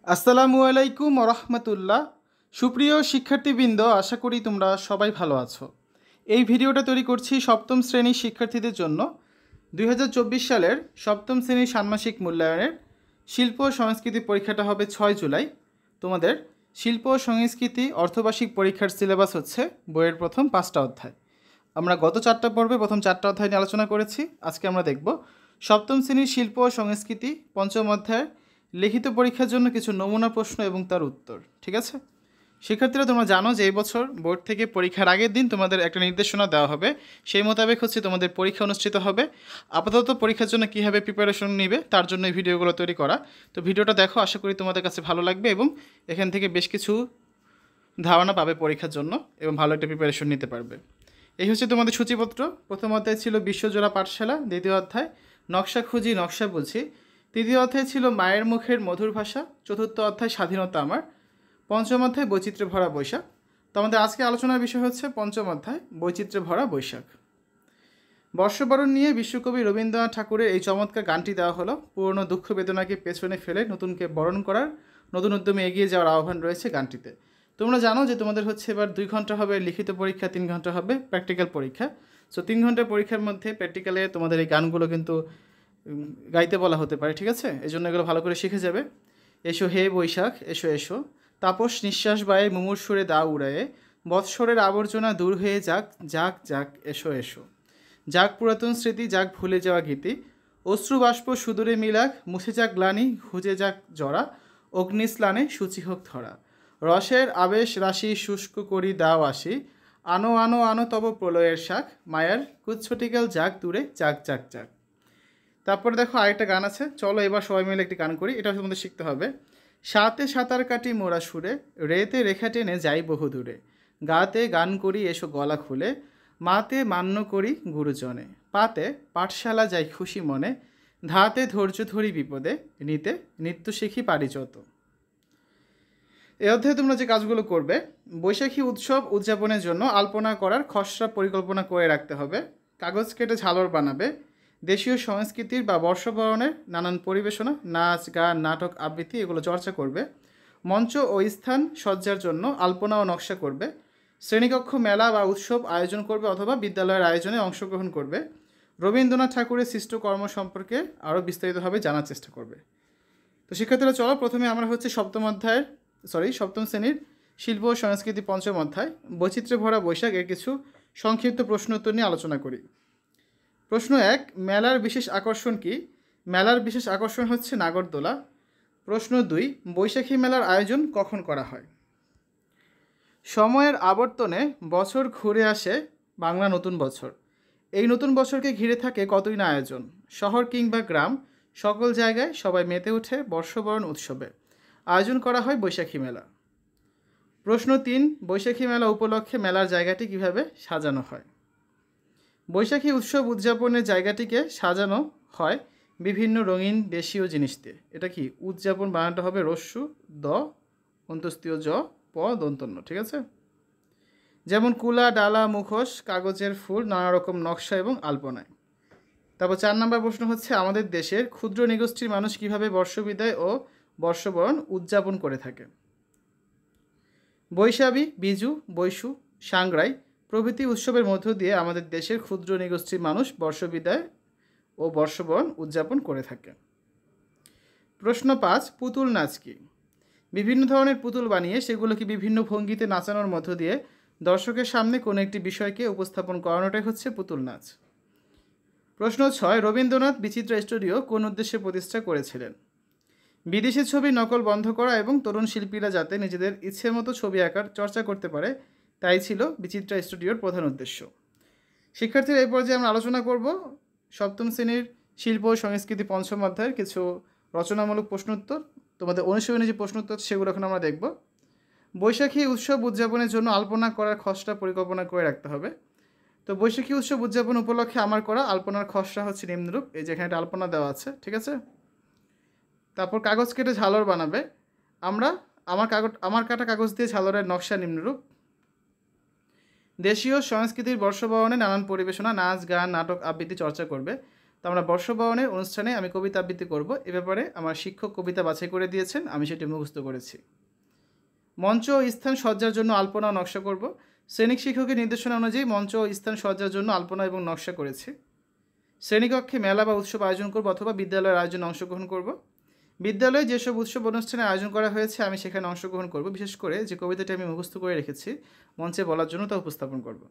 আসসালামু আলাইকুম রহমতুল্লাহ। সুপ্রিয় শিক্ষার্থীবৃন্দ, আশা করি তোমরা সবাই ভালো আছো। এই ভিডিওটা তৈরি করছি সপ্তম শ্রেণীর শিক্ষার্থীদের জন্য। 2024 সালের সপ্তম শ্রেণীর ষান্মাসিক মূল্যায়নের শিল্প ও সংস্কৃতি পরীক্ষাটা হবে 6 জুলাই। তোমাদের শিল্প ও সংস্কৃতি অর্ধবার্ষিক পরীক্ষার সিলেবাস হচ্ছে বইয়ের প্রথম 5টা অধ্যায়। আমরা গত 4টা পর্বে প্রথম 4টা অধ্যায় নিয়ে আলোচনা করেছি। আজকে আমরা দেখব সপ্তম শ্রেণীর শিল্প ও সংস্কৃতি পঞ্চম অধ্যায়ের লিখিত পরীক্ষার জন্য কিছু নমুনা প্রশ্ন এবং তার উত্তর। ঠিক আছে শিক্ষার্থীরা, তোমরা জানো যে এই বছর বোর্ড থেকে পরীক্ষার আগের দিন তোমাদের একটা নির্দেশনা দেওয়া হবে, সেই মোতাবেক হচ্ছে তোমাদের পরীক্ষা অনুষ্ঠিত হবে। আপাতত পরীক্ষার জন্য কীভাবে প্রিপারেশন নিবে তার জন্য এই ভিডিওগুলো তৈরি করা। তো ভিডিওটা দেখো, আশা করি তোমাদের কাছে ভালো লাগবে এবং এখান থেকে বেশ কিছু ধারণা পাবে পরীক্ষার জন্য এবং ভালো একটা প্রিপারেশন নিতে পারবে। এই হচ্ছে তোমাদের সূচিপত্র। প্রথম অধ্যায় ছিল বিশ্বজোড়া পাঠশালা, দ্বিতীয় অধ্যায় নকশা খুঁজি নকশা বুঝি, তৃতীয় অধ্যায় ছিল মায়ের মুখের মধুর ভাষা, চতুর্থ অধ্যায় স্বাধীনতা আমার, পঞ্চম অধ্যায় বৈচিত্র্যে ভরা বৈশাখ। তো আমাদের আজকে আলোচনার বিষয় হচ্ছে পঞ্চম অধ্যায় বৈচিত্র্যে ভরা বৈশাখ। বর্ষবরণ নিয়ে বিশ্বকবি রবীন্দ্রনাথ ঠাকুরের এই চমৎকার গানটি দেওয়া হলো। পুরনো দুঃখ বেদনাকে পেছনে ফেলে নতুনকে বরণ করার, নতুন উদ্যমে এগিয়ে যাওয়ার আহ্বান রয়েছে গানটিতে। তোমরা জানো যে তোমাদের হচ্ছে এবার 2 ঘন্টা হবে লিখিত পরীক্ষা, 3 ঘন্টা হবে প্র্যাকটিক্যাল পরীক্ষা। সো 3 ঘন্টার পরীক্ষার মধ্যে প্র্যাকটিক্যালে তোমাদের এই গানগুলো কিন্তু গাইতে বলা হতে পারে। ঠিক আছে, এই জন্য এগুলো ভালো করে শিখে যাবে। এসো হে বৈশাখ এসো এসো, তাপস নিঃশ্বাস বায়ে মুমূর্ষুরে দা উড়ায়ে, বৎসরের আবর্জনা দূর হয়ে যাক যাক যাক এসো এসো, যাক পুরাতন স্মৃতি যাক ভুলে যাওয়া গীতি, অশ্রু বাষ্প সুদূরে মিলাক মুছে যাক গ্লানি খুঁজে যাক জরা, অগ্নিস্লানে সূচি হোক ধরা, রসের আবেশ রাশি শুষ্ক করি দাও আসি, আনো আনো আনো তব প্রলয়ের শাক, মায়ার কুচ্ছটিকাল যাক দূরে যাক যাক যাক। তারপরে দেখো আরেকটা গান আছে, চলো এবার সবাই মিলে একটি গান করি, এটা তোমাদের শিখতে হবে। সাতে সাঁতার কাটি মোরা সুরে, রেতে রেখা টেনে যাই বহু দূরে, গাতে গান করি এসো গলা খুলে, মাতে মান্য করি গুরুজনে, পাতে পাঠশালা যাই খুশি মনে, ধাতে ধৈর্য ধরি বিপদে, নিতে নৃত্য শিখি পারি যত। এ অধ্যায়ে তোমরা যে কাজগুলো করবে, বৈশাখী উৎসব উদযাপনের জন্য আলপনা করার খসড়া পরিকল্পনা করে রাখতে হবে, কাগজ কেটে ঝালর বানাবে, দেশীয় সংস্কৃতির বা বর্ষবরণের নানান পরিবেশনা, নাচ গান নাটক আবৃত্তি এগুলো চর্চা করবে, মঞ্চ ও স্থান সজ্জার জন্য আলপনা ও নকশা করবে, শ্রেণীকক্ষ মেলা বা উৎসব আয়োজন করবে অথবা বিদ্যালয়ের আয়োজনে অংশগ্রহণ করবে, রবীন্দ্রনাথ ঠাকুরের সৃষ্ট কর্ম সম্পর্কে আরও বিস্তারিতভাবে জানার চেষ্টা করবে। তো শিক্ষার্থীরা চলো, প্রথমে আমরা হচ্ছে সপ্তম শ্রেণীর শিল্প ও সংস্কৃতি পঞ্চম অধ্যায় বৈচিত্র্যে ভরা বৈশাখ এর কিছু সংক্ষিপ্ত প্রশ্ন উত্তর নিয়ে আলোচনা করি। প্রশ্ন 1, মেলার বিশেষ আকর্ষণ কি? মেলার বিশেষ আকর্ষণ হচ্ছে নাগরদোলা। প্রশ্ন 2, বৈশাখী মেলার আয়োজন কখন করা হয়? সময়ের আবর্তনে বছর ঘুরে আসে বাংলা নতুন বছর। এই নতুন বছরকে ঘিরে থাকে কতই না আয়োজন। শহর কিংবা গ্রাম সকল জায়গায় সবাই মেতে ওঠে বর্ষবরণ উৎসবে। আয়োজন করা হয় বৈশাখী মেলা। প্রশ্ন 3, বৈশাখী মেলা উপলক্ষে মেলার জায়গাটি কিভাবে সাজানো হয়? বৈশাখী উৎসব উদযাপনের জায়গাটিকে সাজানো হয় বিভিন্ন রঙিন দেশীয় জিনিস দিয়ে। এটা কি উদযাপন বানানটা হবে রস্যু দ অন্তস্তীয় জ প দন্তন্য। ঠিক আছে, যেমন কুলা ডালা মুখোশ কাগজের ফুল নানা রকম নকশা এবং আলপনায়। তারপর 4 নম্বর প্রশ্ন হচ্ছে, আমাদের দেশের ক্ষুদ্র নৃগোষ্ঠীর মানুষ কিভাবে বর্ষবিদায় ও বর্ষবরণ উদযাপন করে থাকে? বৈশাখী বিজু বৈশু সাংগ্রাই প্রভৃতি উৎসবের মধ্য দিয়ে আমাদের দেশের ক্ষুদ্র নৃগোষ্ঠীর মানুষ বর্ষবিদায় ও বর্ষবরণ উদযাপন করে থাকে। প্রশ্ন 5, পুতুল নাচ কি? বিভিন্ন ধরনের পুতুল বানিয়ে সেগুলোকে বিভিন্ন ভঙ্গিতে নাচানোর মধ্য দিয়ে দর্শকের সামনে কোনো একটি বিষয়কে উপস্থাপন করানোটাই হচ্ছে পুতুল নাচ। প্রশ্ন 6, রবীন্দ্রনাথ বিচিত্রা স্টুডিও কোন উদ্দেশ্যে প্রতিষ্ঠা করেছিলেন? বিদেশি ছবি নকল বন্ধ করা এবং তরুণ শিল্পীরা যাতে নিজেদের ইচ্ছে মতো ছবি আঁকার চর্চা করতে পারে, তাই ছিল বিচিত্রা স্টুডিওর প্রধান উদ্দেশ্য। শিক্ষার্থীরা এই পর্যায়ে আমরা আলোচনা করব সপ্তম শ্রেণীর শিল্প ও সংস্কৃতি পঞ্চম অধ্যায়ের কিছু রচনামূলক প্রশ্নোত্তর। তোমাদের অনুশীলনী যে প্রশ্নোত্তর সেগুলো এখন আমরা দেখব। বৈশাখী উৎসব উদযাপনের জন্য আলপনা করার খসড়া পরিকল্পনা করে রাখতে হবে। তো বৈশাখী উৎসব উদযাপন উপলক্ষে আমার করা আলপনার খসড়া হচ্ছে নিম্নরূপ। এই যে এখানে একটা আলপনা দেওয়া আছে, ঠিক আছে। তারপর কাগজ কেটে ঝালর বানাবে। আমার কাটা কাগজ দিয়ে ঝালরের নকশা নিম্নরূপ। দেশীয় সংস্কৃতির বর্ষবরণে নানান পরিবেশনা নাচ গান নাটক আবৃত্তি চর্চা করবে। আমরা বর্ষবরণের অনুষ্ঠানে আমি কবিতা আবৃত্তি করব, এ ব্যাপারে আমার শিক্ষক কবিতা বাছাই করে দিয়েছেন, আমি সেটি মুখস্থ করেছি। মঞ্চ ও স্থান সজ্জার জন্য আলপনা ও নকশা করব। শ্রেণিক শিক্ষকের নির্দেশনা অনুযায়ী মঞ্চ ও স্থান সজ্জার জন্য আলপনা এবং নকশা করেছি। শ্রেণীকক্ষে মেলা বা উৎসব আয়োজন করব অথবা বিদ্যালয়ের আয়োজনে অংশগ্রহণ করব। বিদ্যালয়ে যেসব উৎসব অনুষ্ঠানে আয়োজন করা হয়েছে আমি সেখানে অংশগ্রহণ করব। বিশেষ করে যে কবিতাটি আমি মুখস্থ করে রেখেছি মঞ্চে বলার জন্য তা উপস্থাপন করব।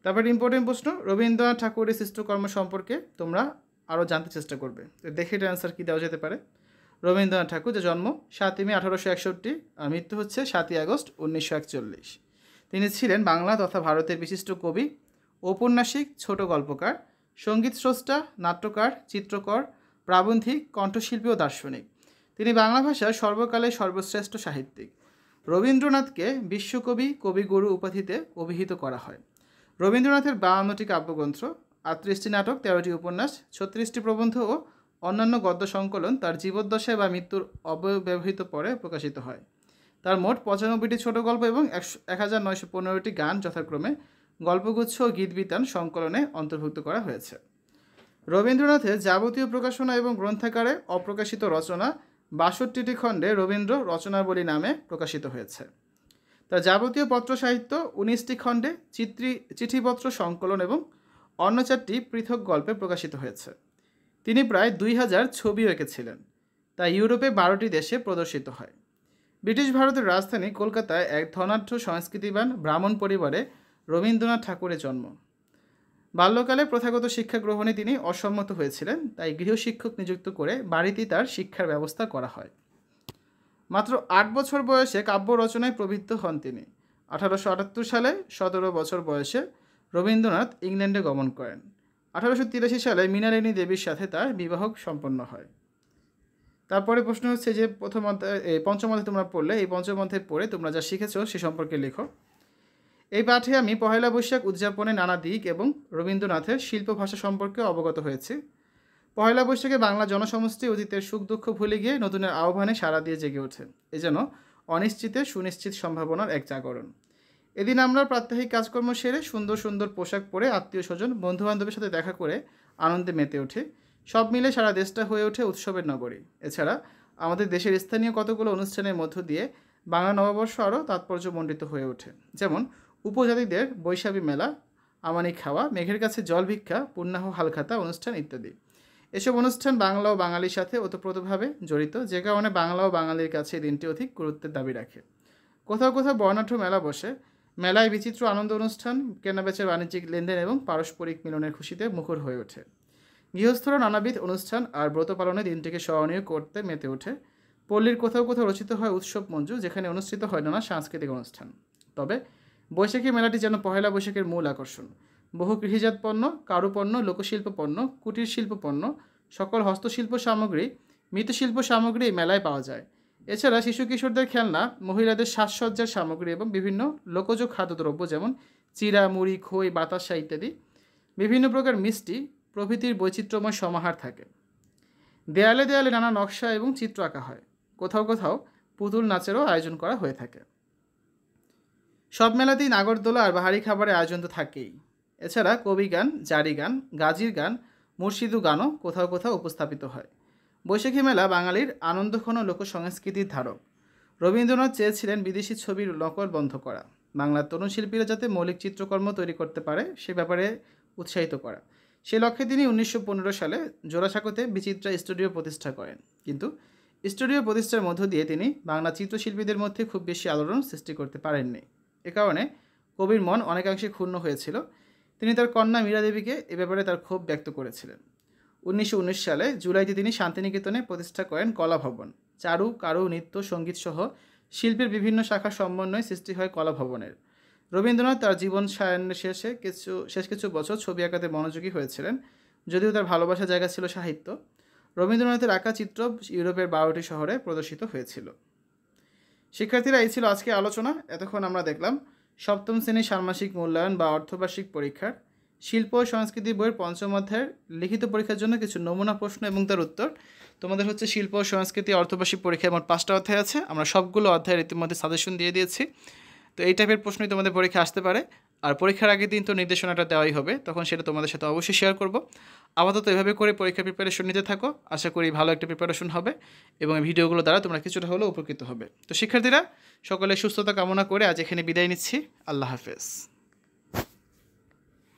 তারপর ইম্পর্টেন্ট প্রশ্ন, রবীন্দ্রনাথ ঠাকুরের সৃষ্টকর্ম সম্পর্কে তোমরা আরও জানতে চেষ্টা করবে। তো দেখে এটার অ্যান্সার কী দেওয়া যেতে পারে। রবীন্দ্রনাথ ঠাকুর, যে জন্ম 7 মে 1861 আর মৃত্যু হচ্ছে 7 আগস্ট 1941। তিনি ছিলেন বাংলা তথা ভারতের বিশিষ্ট কবি, ঔপন্যাসিক, ছোট গল্পকার, সঙ্গীত স্রষ্টা, নাট্যকার, চিত্রকর, প্রাবন্ধিক, কণ্ঠশিল্পী ও দার্শনিক। তিনি বাংলা ভাষার সর্বকালের সর্বশ্রেষ্ঠ সাহিত্যিক। রবীন্দ্রনাথকে বিশ্বকবি, কবিগুরু উপাধিতে অভিহিত করা হয়। রবীন্দ্রনাথের 52টি কাব্যগ্রন্থ, 38টি নাটক, 13টি উপন্যাস, 36টি প্রবন্ধ ও অন্যান্য গদ্য সংকলন তার জীবদ্দশায় বা মৃত্যুর অব্যবহিত পরে প্রকাশিত হয়। তার মোট 95টি ছোট গল্প এবং 1915টি গান যথাক্রমে গল্পগুচ্ছ ও গীতবিতান সংকলনে অন্তর্ভুক্ত করা হয়েছে। রবীন্দ্রনাথের যাবতীয় প্রকাশনা এবং গ্রন্থাকারে অপ্রকাশিত রচনা 62টি খণ্ডে রবীন্দ্র রচনাবলী নামে প্রকাশিত হয়েছে। তার যাবতীয় পত্র সাহিত্য 19টি খণ্ডে, চিঠিপত্র সংকলন এবং অন্য 4টি পৃথক গল্পে প্রকাশিত হয়েছে। তিনি প্রায় 2000 ছবিও এঁকেছিলেন, তা ইউরোপে 12টি দেশে প্রদর্শিত হয়। ব্রিটিশ ভারতের রাজধানী কলকাতায় এক ধনাঢ্য সংস্কৃতিবান ব্রাহ্মণ পরিবারে রবীন্দ্রনাথ ঠাকুরের জন্ম। বাল্যকালে প্রথাগত শিক্ষা গ্রহণে তিনি অসম্মত হয়েছিলেন, তাই গৃহশিক্ষক নিযুক্ত করে বাড়িতেই তার শিক্ষার ব্যবস্থা করা হয়। মাত্র 8 বছর বয়সে কাব্য রচনায় প্রবৃত্ত হন তিনি। 1878 সালে 17 বছর বয়সে রবীন্দ্রনাথ ইংল্যান্ডে গমন করেন। 1883 সালে মৃণালিনী দেবীর সাথে তার বিবাহ সম্পন্ন হয়। তারপরে প্রশ্ন হচ্ছে যে পঞ্চম অধ্যায় তোমরা পড়লে, এই পঞ্চম অধ্যায় পড়ে তোমরা যা শিখেছো সে সম্পর্কে লেখো। এই পাঠে আমি পহেলা বৈশাখ উদযাপনের নানা দিক এবং রবীন্দ্রনাথের শিল্প ভাষা সম্পর্কে অবগত হয়েছি। পহেলা বৈশাখে বাংলা জনসমষ্টি অতীতের সুখ দুঃখ ভুলে গিয়ে নতুনের আহ্বানে সাড়া দিয়ে জেগে ওঠে। এ যেন অনিশ্চিতের সুনিশ্চিত সম্ভাবনার এক জাগরণ। এদিন আমরা প্রাত্যহিক কাজকর্ম সেরে সুন্দর সুন্দর পোশাক পরে আত্মীয় স্বজন, বন্ধুবান্ধবের সাথে দেখা করে আনন্দে মেতে ওঠে। সব মিলে সারা দেশটা হয়ে ওঠে উৎসবের নগরী। এছাড়া আমাদের দেশের স্থানীয় কতগুলো অনুষ্ঠানের মধ্য দিয়ে বাংলা নববর্ষ আরও তাৎপর্যমণ্ডিত হয়ে ওঠে। যেমন উপজাতিদের বৈশাখী মেলা, আমানি খাওয়া, মেঘের কাছে জল ভিক্ষা, পুণ্যাহ হালখাতা অনুষ্ঠান ইত্যাদি। এসব অনুষ্ঠান বাংলা ও বাঙালির সাথে ওতপ্রোতভাবে জড়িত, যে কারণে বাংলা ও বাঙালির কাছে এই দিনটি অধিক গুরুত্বের দাবি রাখে। কোথাও কোথাও বর্ণাঢ্য মেলা বসে। মেলায় বিচিত্র আনন্দ অনুষ্ঠান, কেনাবেচার বাণিজ্যিক লেনদেন এবং পারস্পরিক মিলনের খুশিতে মুখর হয়ে ওঠে। গৃহস্থরা নানাবিধ অনুষ্ঠান আর ব্রত পালনে দিনটিকে স্মরণীয় করতে মেতে ওঠে। পল্লীর কোথাও কোথাও রচিত হয় উৎসব মঞ্জু, যেখানে অনুষ্ঠিত হয় নানা সাংস্কৃতিক অনুষ্ঠান। তবে বৈশাখী মেলাটি যেন পহেলা বৈশাখের মূল আকর্ষণ। বহু কৃষিজাত পণ্য, কারুপণ্য, লোকশিল্প পণ্য, কুটির শিল্প পণ্য, সকল হস্তশিল্প সামগ্রী, মৃৎশিল্প সামগ্রী এই মেলায় পাওয়া যায়। এছাড়া শিশু কিশোরদের খেলনা, মহিলাদের সাজসজ্জার সামগ্রী এবং বিভিন্ন লোকজ খাদ্যদ্রব্য যেমন চিড়া, মুড়ি, খই, বাতাসা ইত্যাদি, বিভিন্ন প্রকার মিষ্টি প্রভৃতির বৈচিত্র্যময় সমাহার থাকে। দেয়ালে দেয়ালে নানা নকশা এবং চিত্র আঁকা হয়। কোথাও কোথাও পুতুল নাচেরও আয়োজন করা হয়ে থাকে। সব মেলাতেই নাগরদোলা আর বাহারি খাবারের আয়োজন তো থাকেই। এছাড়া কবি গান, জারি গান, গাজির গান, মুর্শিদু গানও কোথাও কোথাও উপস্থাপিত হয়। বৈশাখী মেলা বাঙালির আনন্দঘন লোকসংস্কৃতির ধারক। রবীন্দ্রনাথ চেয়েছিলেন বিদেশি ছবির নকল বন্ধ করা, বাংলার তরুণ শিল্পীরা যাতে মৌলিক চিত্রকর্ম তৈরি করতে পারে সে ব্যাপারে উৎসাহিত করা। সে লক্ষ্যে তিনি 1915 সালে জোড়াসাঁকোতে বিচিত্রা স্টুডিও প্রতিষ্ঠা করেন। কিন্তু স্টুডিও প্রতিষ্ঠার মধ্য দিয়ে তিনি বাংলা চিত্রশিল্পীদের মধ্যে খুব বেশি আলোড়ন সৃষ্টি করতে পারেননি। এ কারণে কবির মন অনেকাংশে ক্ষুণ্ণ হয়েছিল। তিনি তার কন্যা মীরা দেবীকে এ ব্যাপারে তার ক্ষোভ ব্যক্ত করেছিলেন। 1919 সালে জুলাইতে তিনি শান্তিনিকেতনে প্রতিষ্ঠা করেন কলা ভবন। চারু, কারু, নৃত্য, সঙ্গীত সহ শিল্পের বিভিন্ন শাখার সমন্বয়ে সৃষ্টি হয় কলা ভবনের। রবীন্দ্রনাথ তার জীবন সায়ান্নের শেষ কিছু বছর ছবি আঁকাতে মনোযোগী হয়েছিলেন, যদিও তার ভালোবাসার জায়গা ছিল সাহিত্য। রবীন্দ্রনাথের আঁকা চিত্র ইউরোপের 12টি শহরে প্রদর্শিত হয়েছিল। শিক্ষার্থীরা, এই ছিল আজকে আলোচনা। এতক্ষণ আমরা দেখলাম সপ্তম শ্রেণীর ষান্মাসিক মূল্যায়ন বা অর্ধবার্ষিক পরীক্ষার শিল্প ও সংস্কৃতি বইয়ের পঞ্চম অধ্যায়ের লিখিত পরীক্ষার জন্য কিছু নমুনা প্রশ্ন এবং তার উত্তর। তোমাদের হচ্ছে শিল্প ও সংস্কৃতি অর্ধবার্ষিক পরীক্ষা মোট 5টা অধ্যায় আছে। আমরা সবগুলো অধ্যায়ের ইতিমধ্যে সাজেশন দিয়ে দিয়েছি। তো এই টাইপের প্রশ্নই তোমাদের পরীক্ষা আসতে পারে। আর পরীক্ষার আগের দিন তো নির্দেশনাটা দেওয়াই হবে, তখন সেটা তোমাদের সাথে অবশ্যই শেয়ার করব। আপাতত এভাবে করে পরীক্ষার প্রিপারেশন নিতে থাকো, আশা করি ভালো একটা প্রিপারেশন হবে এবং এই ভিডিওগুলো দ্বারা তোমরা কিছুটা হলেও উপকৃত হবে। তো শিক্ষার্থীরা, সকলের সুস্থতা কামনা করে আজ এখানে বিদায় নিচ্ছি। আল্লাহ হাফেজ।